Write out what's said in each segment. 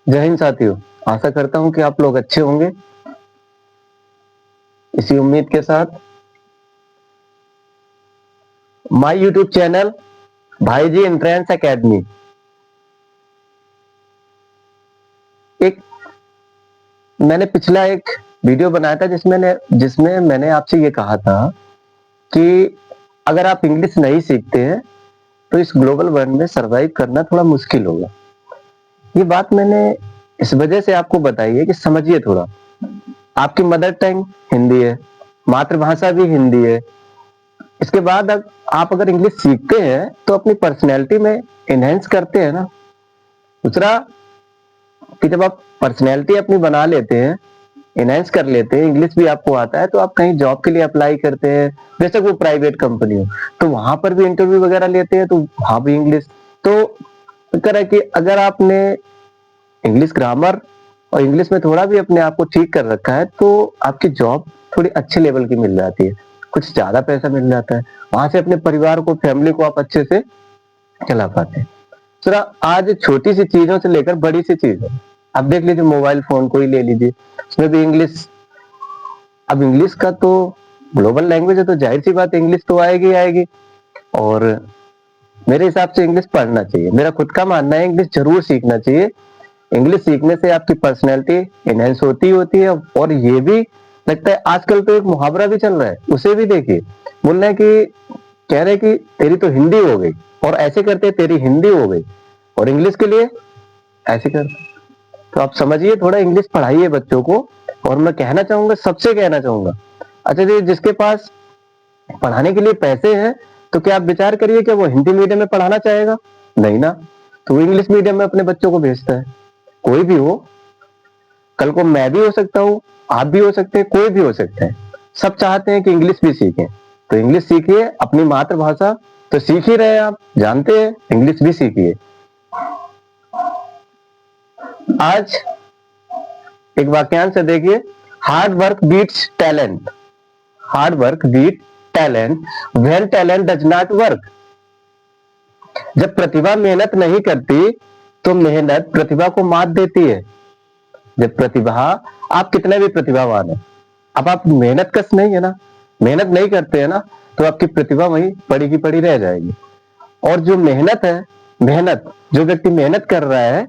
जय हिंद साथियों। आशा करता हूं कि आप लोग अच्छे होंगे। इसी उम्मीद के साथ माय यूट्यूब चैनल भाई जी एंट्रेंस एकेडमी एक मैंने पिछला एक वीडियो बनाया था जिसमें मैंने आपसे ये कहा था कि अगर आप इंग्लिश नहीं सीखते हैं तो इस ग्लोबल वर्ल्ड में सरवाइव करना थोड़ा मुश्किल होगा। ये बात मैंने इस वजह से आपको बताई है कि समझिए थोड़ा। आपकी मदर टंग हिंदी है, मातृभाषा भी हिंदी है। इसके बाद आप अगर इंग्लिश सीखते हैं तो अपनी पर्सनैलिटी में इनहेंस करते हैं ना। दूसरा कि जब आप पर्सनैलिटी अपनी बना लेते हैं, इनहेंस कर लेते हैं, इंग्लिश भी आपको आता है, तो आप कहीं जॉब के लिए अप्लाई करते हैं, बेशक वो प्राइवेट कंपनी हो, तो वहां पर भी इंटरव्यू वगैरह लेते हैं तो वहां भी इंग्लिश। तो है कि अगर आपने इंग्लिश ग्रामर और इंग्लिश में थोड़ा भी अपने आप को ठीक कर रखा है तो आपकी जॉब थोड़ी अच्छे लेवल की मिल जाती है, कुछ ज्यादा पैसा मिल जाता है, वहां से अपने परिवार को, फैमिली को आप अच्छे से चला पाते हैं। सर, आज छोटी सी चीजों से लेकर बड़ी सी चीज है। आप देख लीजिए, मोबाइल फोन को ही ले लीजिए, उसमें भी इंग्लिश। अब इंग्लिश का तो ग्लोबल लैंग्वेज है तो जाहिर सी बात है इंग्लिश तो आएगी आएगी। और मेरे हिसाब से इंग्लिश पढ़ना चाहिए, मेरा खुद का मानना है इंग्लिश जरूर सीखना चाहिए। इंग्लिश सीखने से आपकी पर्सनैलिटी इनहेंस होती है। और ये भी लगता है आजकल तो एक मुहावरा भी चल रहा है, उसे भी देखिए। बोल रहे हैं कि कह रहे कि तेरी तो हिंदी हो गई, और ऐसे करते तेरी हिंदी हो गई, और इंग्लिश के लिए ऐसे करते। तो आप समझिए, थोड़ा इंग्लिश पढ़ाइए बच्चों को। और मैं कहना चाहूंगा, सबसे कहना चाहूंगा, अच्छा जी, जिसके पास पढ़ाने के लिए पैसे हैं तो क्या आप विचार करिए कि वो हिंदी मीडियम में पढ़ाना चाहेगा? नहीं ना, तो वो इंग्लिश मीडियम में अपने बच्चों को भेजता है। कोई भी हो, कल को मैं भी हो सकता हूँ, आप भी हो सकते हैं, कोई भी हो सकता है। सब चाहते हैं कि इंग्लिश भी सीखें, तो इंग्लिश सीखिए, अपनी मातृभाषा तो सीख ही रहे हैं, आप जानते हैं, इंग्लिश भी सीखिए। आज एक वाक्यांश है, देखिए, hard work beats talent. Hard work beat talent when talent does not work. जब प्रतिभा मेहनत नहीं करती तो मेहनत प्रतिभा को मात देती है। जब प्रतिभा, आप कितने भी प्रतिभावान है, अब आप मेहनत कस नहीं है ना, मेहनत नहीं करते हैं ना, तो आपकी प्रतिभा वहीं पड़ी की पड़ी रह जाएगी। और जो मेहनत है, मेहनत जो व्यक्ति मेहनत कर रहा है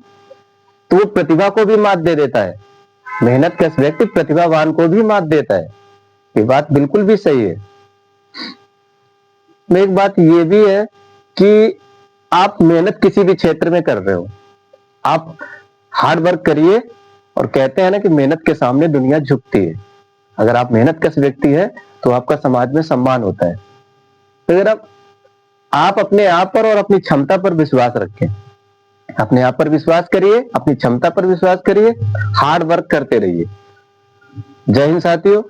तो वो प्रतिभा को भी मात दे देता है। मेहनत कस व्यक्ति प्रतिभावान को भी मात देता है। ये बात बिल्कुल भी सही है। में एक बात ये भी है कि आप मेहनत किसी भी क्षेत्र में कर रहे हो, आप हार्ड वर्क करिए। और कहते हैं ना कि मेहनत के सामने दुनिया झुकती है। अगर आप मेहनत कश व्यक्ति है तो आपका समाज में सम्मान होता है। तो अगर आप अपने आप पर और अपनी क्षमता पर विश्वास रखें, अपने आप पर विश्वास करिए, अपनी क्षमता पर विश्वास करिए, हार्ड वर्क करते रहिए। जय हिंद साथियों।